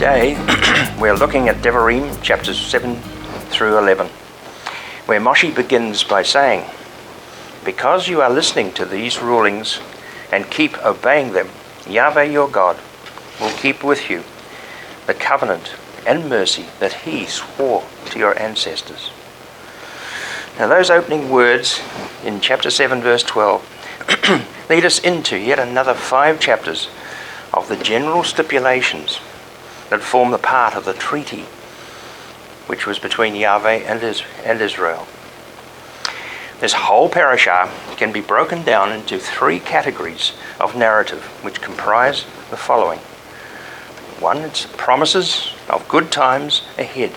Today we're looking at Devarim chapters 7 through 11, where Moshe begins by saying, "Because you are listening to these rulings and keep obeying them, Yahweh your God will keep with you the covenant and mercy that he swore to your ancestors." Now those opening words in chapter 7 verse 12 lead us into yet another 5 chapters of the General Stipulations that form the part of the treaty which was between Yahweh and Israel. This whole parashah can be broken down into 3 categories of narrative which comprise the following. 1, it's promises of good times ahead,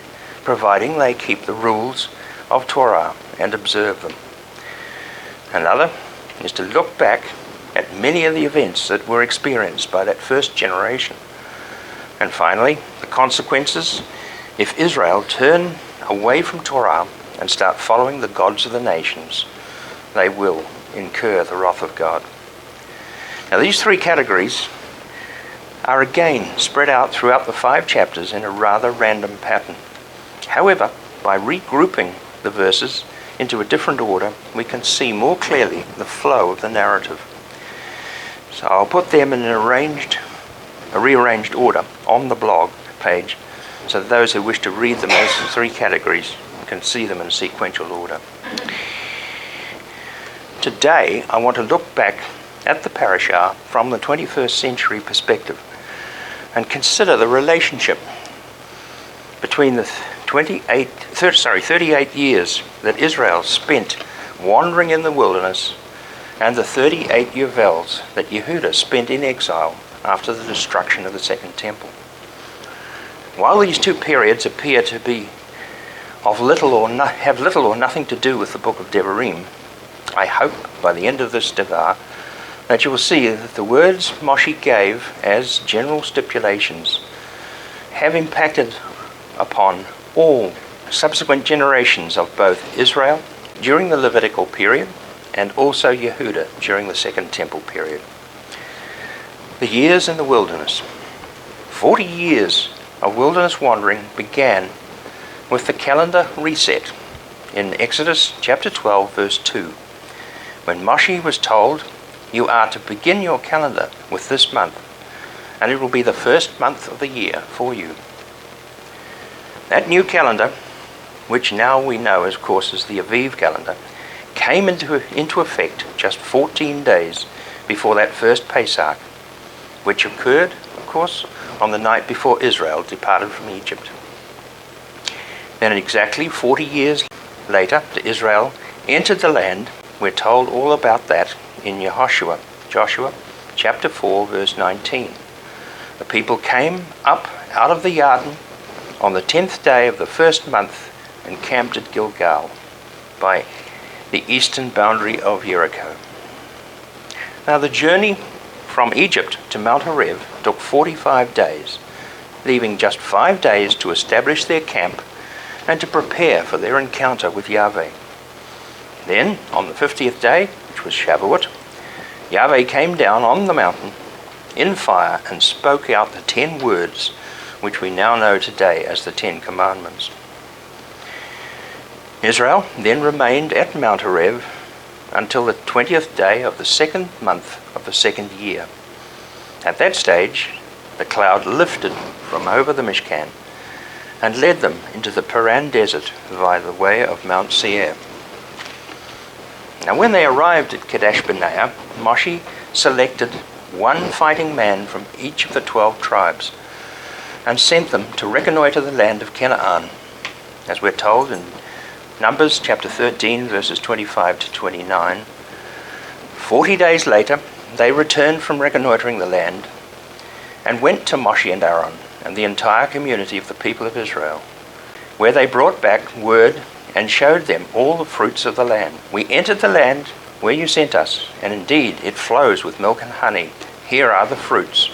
providing they keep the rules of Torah and observe them. Another is to look back at many of the events that were experienced by that first generation. And finally, the consequences if Israel turn away from Torah and start following the gods of the nations. They will incur the wrath of God. Now these 3 categories are again spread out throughout the 5 chapters in a rather random pattern. However, by regrouping the verses into a different order, we can see more clearly the flow of the narrative. So I'll put them in a rearranged order on the blog page, so that those who wish to read them as 3 categories can see them in sequential order. Today, I want to look back at the parashah from the 21st century perspective and consider the relationship between the 38 years that Israel spent wandering in the wilderness and the 38 Yovels that Yehuda spent in exile after the destruction of the Second Temple. While these 2 periods appear to be of have little or nothing to do with the book of Devarim, I hope by the end of this devar that you will see that the words Moshe gave as general stipulations have impacted upon all subsequent generations of both Israel during the Levitical period and also Yehuda during the Second Temple period. The years in the wilderness. 40 years of wilderness wandering began with the calendar reset in Exodus chapter 12 verse 2, when Moshe was told, "You are to begin your calendar with this month, and it will be the first month of the year for you." That new calendar, which now we know of course as the Aviv calendar, came into effect just 14 days before that first Pesach, which occurred, of course, on the night before Israel departed from Egypt. Then exactly 40 years later, Israel entered the land. We're told all about that in Joshua chapter 4 verse 19. The people came up out of the Yarden on the 10th day of the first month and camped at Gilgal by the eastern boundary of Jericho. Now the journey from Egypt to Mount Horeb took 45 days, leaving just 5 days to establish their camp and to prepare for their encounter with Yahweh. Then, on the 50th day, which was Shavuot, Yahweh came down on the mountain in fire and spoke out the 10 words, which we now know today as the 10 Commandments. Israel then remained at Mount Horeb until the 20th day of the 2nd month of the 2nd year. At that stage, the cloud lifted from over the Mishkan and led them into the Paran desert via the way of Mount Seir. Now when they arrived at Kadesh Barnea, Moshe selected 1 fighting man from each of the 12 tribes and sent them to reconnoiter the land of Canaan, as we're told in Numbers chapter 13 verses 25 to 29. 40 days later, they returned from reconnoitering the land and went to Moshe and Aaron and the entire community of the people of Israel, where they brought back word and showed them all the fruits of the land. "We entered the land where you sent us, and indeed it flows with milk and honey. Here are the fruits.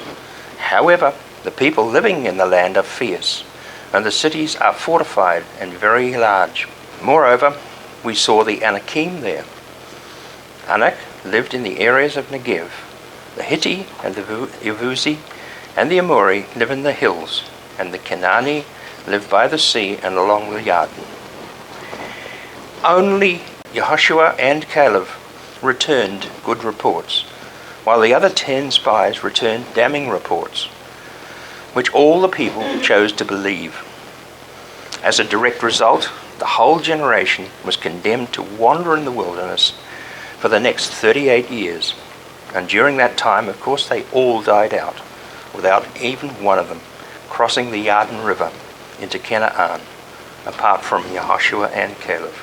However, the people living in the land are fierce, and the cities are fortified and very large. Moreover, we saw the Anakim there. Anak lived in the areas of Negev. The Hittite and the Yevusi and the Amori live in the hills, and the Canaani lived by the sea and along the Yarden. Only Yehoshua and Caleb returned good reports, while the other 10 spies returned damning reports, which all the people chose to believe. As a direct result, the whole generation was condemned to wander in the wilderness for the next 38 years. And during that time, of course, they all died out, without even one of them crossing the Yarden River into Canaan, apart from Yehoshua and Caleb.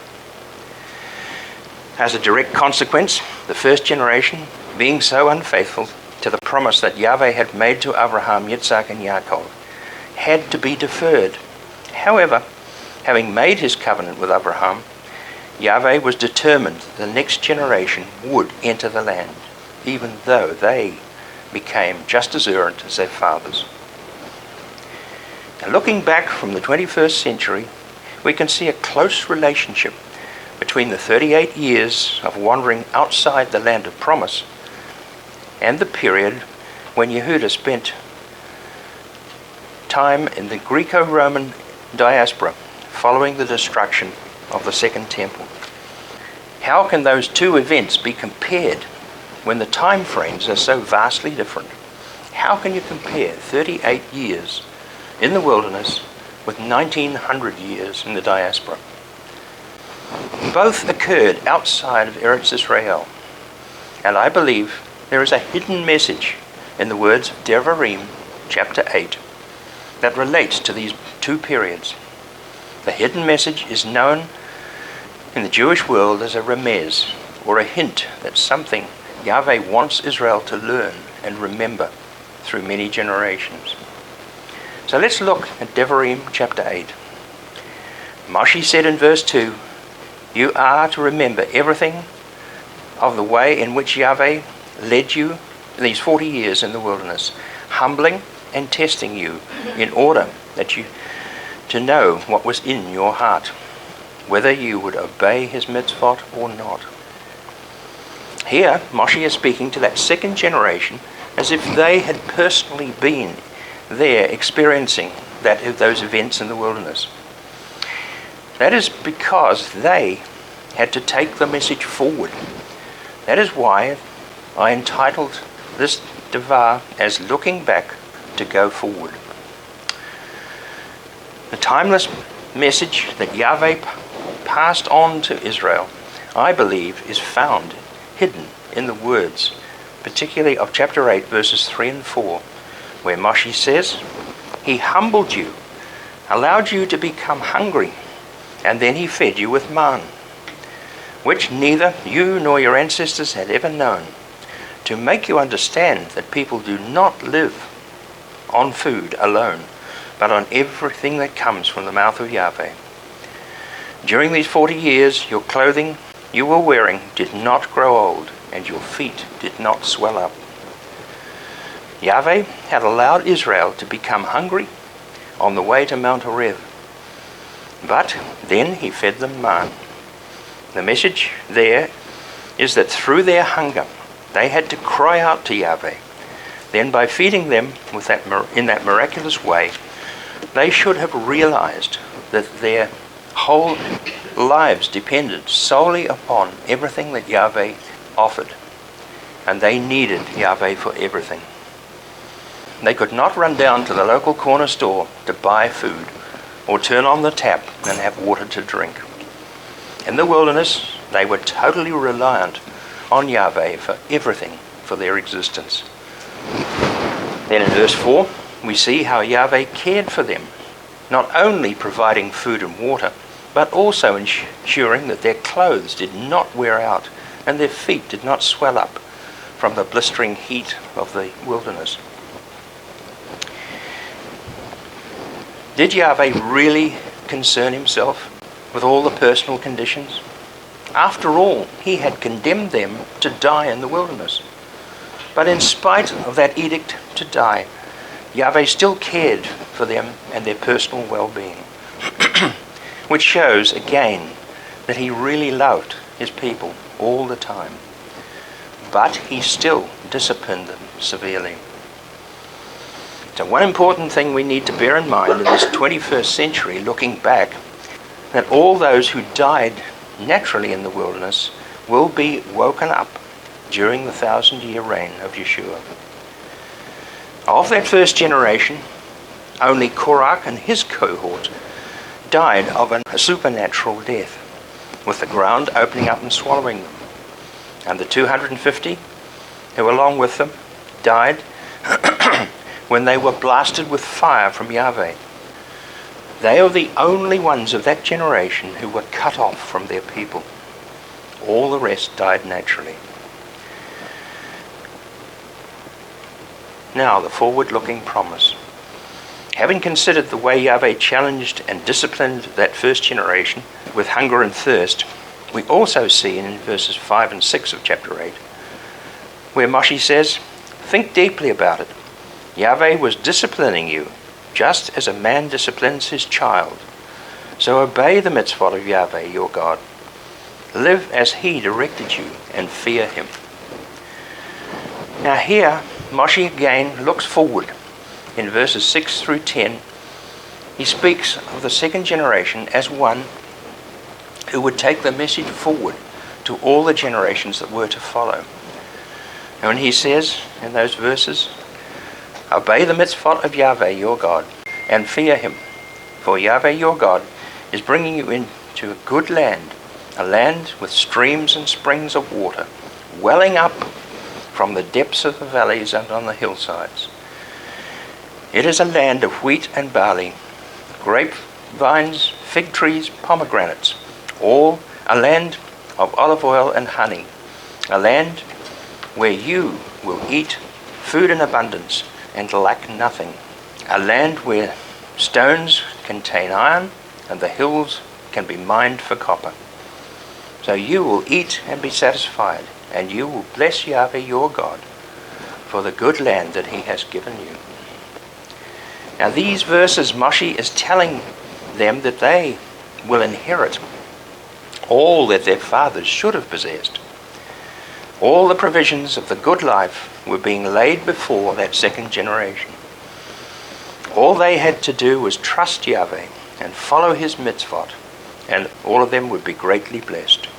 As a direct consequence, the first generation, being so unfaithful to the promise that Yahweh had made to Abraham, Yitzhak, and Yaakov, had to be deferred. However, having made his covenant with Abraham, Yahweh was determined the next generation would enter the land, even though they became just as errant as their fathers. Now, looking back from the 21st century, we can see a close relationship between the 38 years of wandering outside the land of promise and the period when Yehuda spent time in the Greco-Roman diaspora following the destruction of the Second Temple. How can those two events be compared when the time frames are so vastly different? How can you compare 38 years in the wilderness with 1900 years in the diaspora? Both occurred outside of Eretz Israel, and I believe there is a hidden message in the words of Devarim chapter 8 that relates to these two periods. The hidden message is known in the Jewish world as a remez, or a hint that something Yahweh wants Israel to learn and remember through many generations. So let's look at Devarim chapter 8. Moshe said in verse 2, "You are to remember everything of the way in which Yahweh led you these 40 years in the wilderness, humbling and testing you in order that you to know what was in your heart, whether you would obey his mitzvot or not." Here, Moshe is speaking to that second generation as if they had personally been there experiencing those events in the wilderness. That is because they had to take the message forward. That is why I entitled this Devar as Looking Back to Go Forward. The timeless message that Yahweh passed on to Israel, I believe, is found hidden in the words, particularly of chapter 8, verses 3 and 4, where Moshe says, "He humbled you, allowed you to become hungry, and then he fed you with manna, which neither you nor your ancestors had ever known, to make you understand that people do not live on food alone, but on everything that comes from the mouth of Yahweh. During these 40 years, your clothing you were wearing did not grow old, and your feet did not swell up." Yahweh had allowed Israel to become hungry on the way to Mount Horeb, but then he fed them manna. The message there is that through their hunger, they had to cry out to Yahweh. Then by feeding them in that miraculous way, they should have realized that their whole lives depended solely upon everything that Yahweh offered, and they needed Yahweh for everything. They could not run down to the local corner store to buy food or turn on the tap and have water to drink. In the wilderness, they were totally reliant on Yahweh for everything for their existence. Then in verse 4, we see how Yahweh cared for them, not only providing food and water, but also ensuring that their clothes did not wear out and their feet did not swell up from the blistering heat of the wilderness. Did Yahweh really concern himself with all the personal conditions? After all, he had condemned them to die in the wilderness. But in spite of that edict to die, Yahweh still cared for them and their personal well-being, which shows again that he really loved his people all the time. But he still disciplined them severely. So one important thing we need to bear in mind in this 21st century, looking back, that all those who died naturally in the wilderness will be woken up during the 1,000-year reign of Yeshua. Of that first generation, only Korach and his cohort died of a supernatural death, with the ground opening up and swallowing them. And the 250 who were along with them died when they were blasted with fire from Yahweh. They are the only ones of that generation who were cut off from their people. All the rest died naturally. Now, the forward-looking promise. Having considered the way Yahweh challenged and disciplined that first generation with hunger and thirst, we also see in verses 5 and 6 of chapter 8, where Moshe says, "Think deeply about it. Yahweh was disciplining you, just as a man disciplines his child. So obey the mitzvot of Yahweh your God. Live as he directed you, and fear him." Now here, Moshe again looks forward. In verses 6 through 10, he speaks of the second generation as one who would take the message forward to all the generations that were to follow. And when he says in those verses, "Obey the mitzvot of Yahweh your God, and fear him, for Yahweh your God is bringing you into a good land, a land with streams and springs of water, welling up from the depths of the valleys and on the hillsides. It is a land of wheat and barley, grapevines, fig trees, pomegranates, all a land of olive oil and honey, a land where you will eat food in abundance and lack nothing, a land where stones contain iron and the hills can be mined for copper. So you will eat and be satisfied, and you will bless Yahweh your God for the good land that he has given you." Now these verses, Moshe is telling them that they will inherit all that their fathers should have possessed. All the provisions of the good life were being laid before that second generation. All they had to do was trust Yahweh and follow his mitzvot, and all of them would be greatly blessed.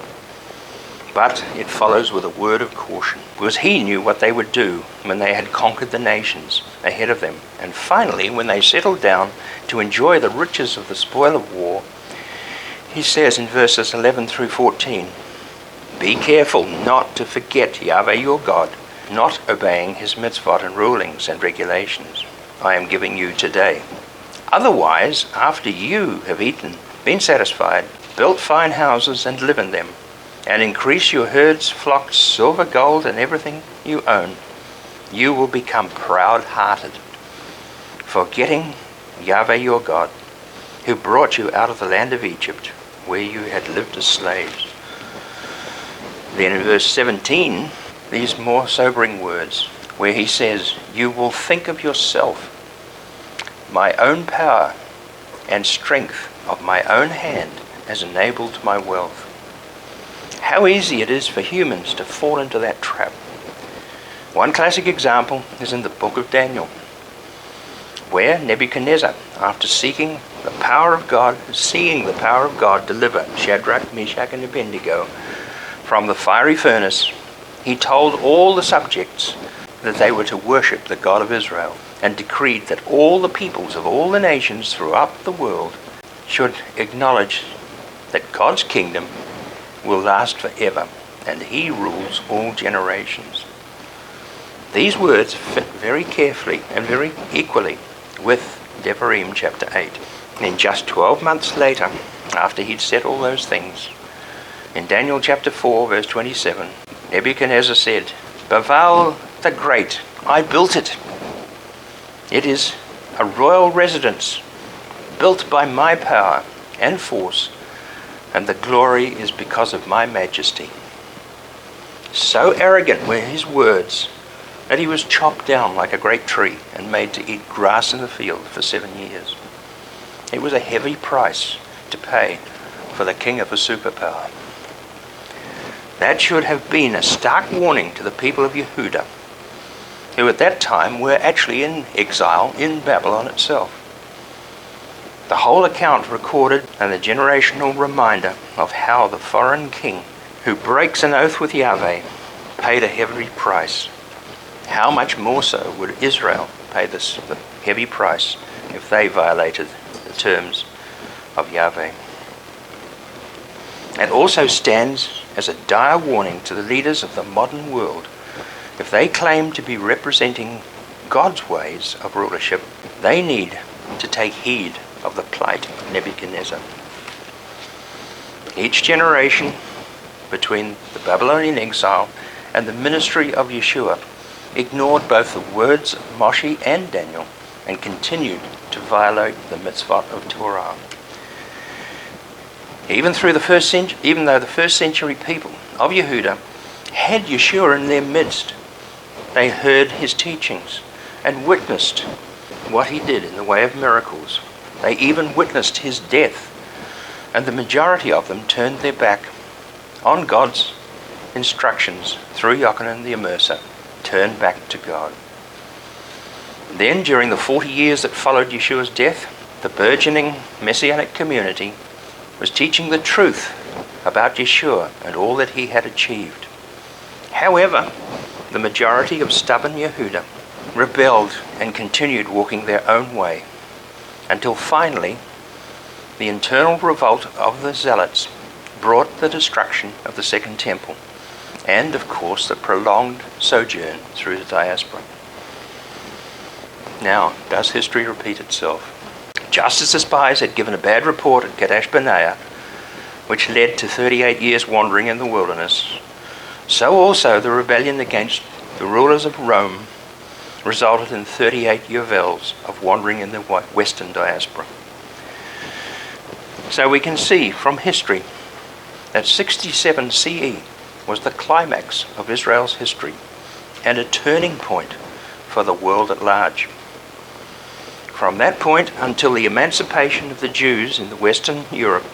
But it follows with a word of caution, because he knew what they would do when they had conquered the nations ahead of them. And finally, when they settled down to enjoy the riches of the spoil of war, he says in verses 11 through 14, "Be careful not to forget Yahweh your God, not obeying his mitzvot and rulings and regulations I am giving you today. Otherwise, after you have eaten, been satisfied, built fine houses and live in them, and increase your herds, flocks, silver, gold, and everything you own, you will become proud-hearted, forgetting Yahweh your God, who brought you out of the land of Egypt, where you had lived as slaves." Then in verse 17, these more sobering words, where he says, "You will think of yourself, my own power and strength of my own hand has enabled my wealth." How easy it is for humans to fall into that trap. One classic example is in the book of Daniel, where Nebuchadnezzar, after seeing the power of God deliver Shadrach, Meshach, and Abednego from the fiery furnace, he told all the subjects that they were to worship the God of Israel, and decreed that all the peoples of all the nations throughout the world should acknowledge that God's kingdom will last forever, and he rules all generations. These words fit very carefully and very equally with Devarim chapter 8. And just 12 months later, after he'd said all those things, in Daniel chapter 4 verse 27, Nebuchadnezzar said, "Bavel the Great, I built it. It is a royal residence built by my power and force, and the glory is because of my majesty." So arrogant were his words that he was chopped down like a great tree and made to eat grass in the field for 7 years. It was a heavy price to pay for the king of a superpower. That should have been a stark warning to the people of Yehudah who at that time were actually in exile in Babylon itself. The whole account recorded and a generational reminder of how the foreign king who breaks an oath with Yahweh paid a heavy price. How much more so would Israel pay the heavy price if they violated the terms of Yahweh? It also stands as a dire warning to the leaders of the modern world. If they claim to be representing God's ways of rulership, they need to take heed of the plight of Nebuchadnezzar. Each generation between the Babylonian exile and the ministry of Yeshua ignored both the words of Moshe and Daniel and continued to violate the mitzvot of Torah. Even though the first century people of Yehuda had Yeshua in their midst, they heard his teachings and witnessed what he did in the way of miracles. They even witnessed his death, and the majority of them turned their back on God's instructions through Yochanan the Immerser, turned back to God. Then, during the 40 years that followed Yeshua's death, the burgeoning Messianic community was teaching the truth about Yeshua and all that he had achieved. However, the majority of stubborn Yehuda rebelled and continued walking their own way, until finally the internal revolt of the Zealots brought the destruction of the Second Temple and, of course, the prolonged sojourn through the diaspora. Now, does history repeat itself? Just as the spies had given a bad report at Kadesh Barnea, which led to 38 years wandering in the wilderness, so also the rebellion against the rulers of Rome resulted in 38 Yovels of wandering in the western diaspora. So we can see from history that 67 CE was the climax of Israel's history and a turning point for the world at large. From that point until the emancipation of the Jews in the Western Europe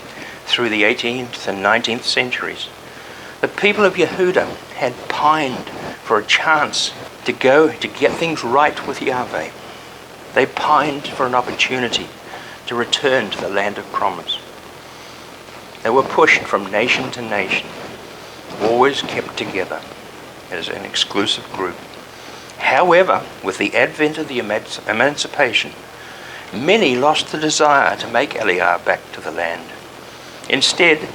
through the 18th and 19th centuries, the people of Yehuda had pined for a chance to get things right with Yahweh. They pined for an opportunity to return to the land of promise. They were pushed from nation to nation, always kept together as an exclusive group. However, with the advent of the emancipation, many lost the desire to make Aliyah back to the land. Instead,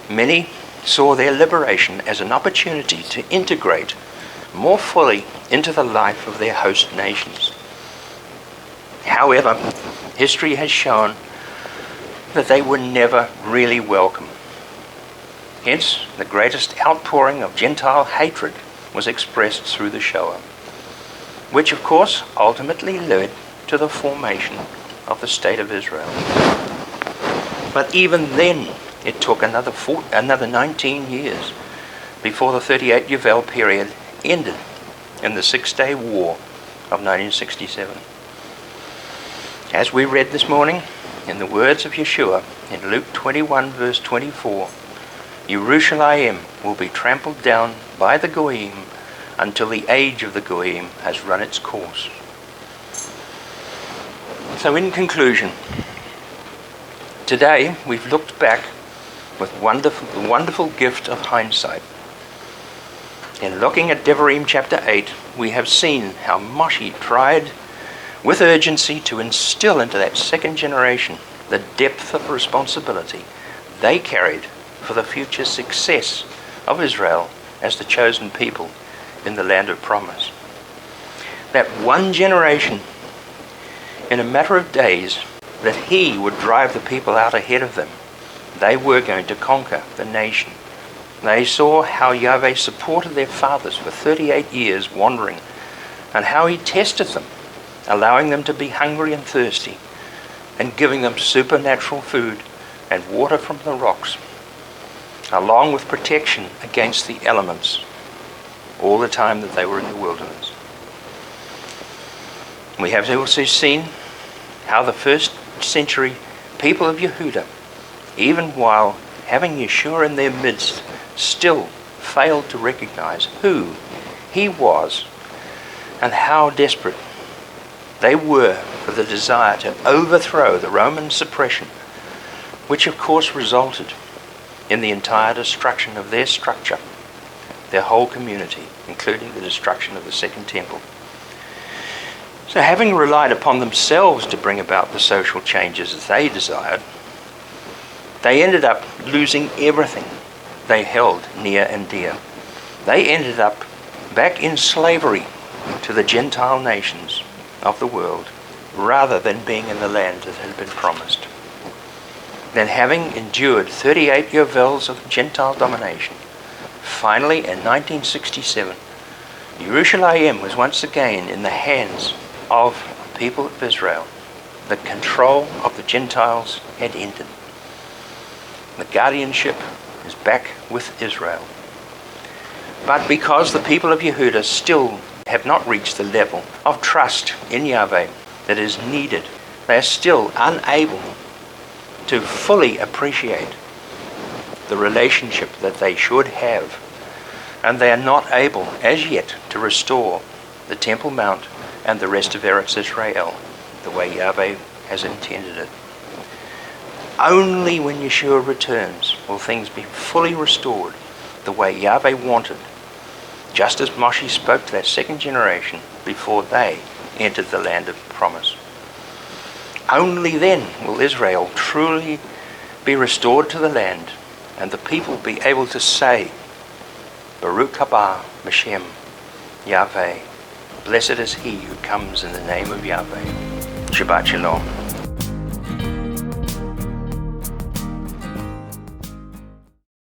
many saw their liberation as an opportunity to integrate more fully into the life of their host nations. However, history has shown that they were never really welcome. Hence, the greatest outpouring of Gentile hatred was expressed through the Shoah, which of course ultimately led to the formation of the State of Israel. But even then, it took another 19 years before the 38 Yovel period ended in the Six-Day War of 1967. As we read this morning, in the words of Yeshua in Luke 21 verse 24, Yerushalayim will be trampled down by the Goyim until the age of the Goyim has run its course. So in conclusion, today we've looked back with the wonderful gift of hindsight. In looking at Devarim chapter 8, we have seen how Moshe tried with urgency to instill into that second generation the depth of responsibility they carried for the future success of Israel as the chosen people in the land of promise. That one generation, in a matter of days, that he would drive the people out ahead of them. They were going to conquer the nation. They saw how Yahweh supported their fathers for 38 years wandering, and how he tested them, allowing them to be hungry and thirsty, and giving them supernatural food and water from the rocks, along with protection against the elements, all the time that they were in the wilderness. We have also seen how the first century people of Yehuda, even while having Yeshua in their midst, still failed to recognize who he was and how desperate they were for the desire to overthrow the Roman suppression, which of course resulted in the entire destruction of their structure, their whole community, including the destruction of the Second Temple. So having relied upon themselves to bring about the social changes that they desired, they ended up losing everything they held near and dear. They ended up back in slavery to the Gentile nations of the world, rather than being in the land that had been promised. Then, having endured 38 Yovels of Gentile domination, finally in 1967, Jerusalem was once again in the hands of the people of Israel. The control of the Gentiles had ended. The guardianship is back with Israel. But because the people of Yehudah still have not reached the level of trust in Yahweh that is needed, they are still unable to fully appreciate the relationship that they should have, and they are not able as yet to restore the Temple Mount and the rest of Eretz Israel the way Yahweh has intended it. Only when Yeshua returns will things be fully restored the way Yahweh wanted, just as Moshe spoke to that second generation before they entered the land of promise. Only then will Israel truly be restored to the land, and the people be able to say, Baruch haba Hashem, Yahweh, blessed is he who comes in the name of Yahweh. Shabbat Shalom.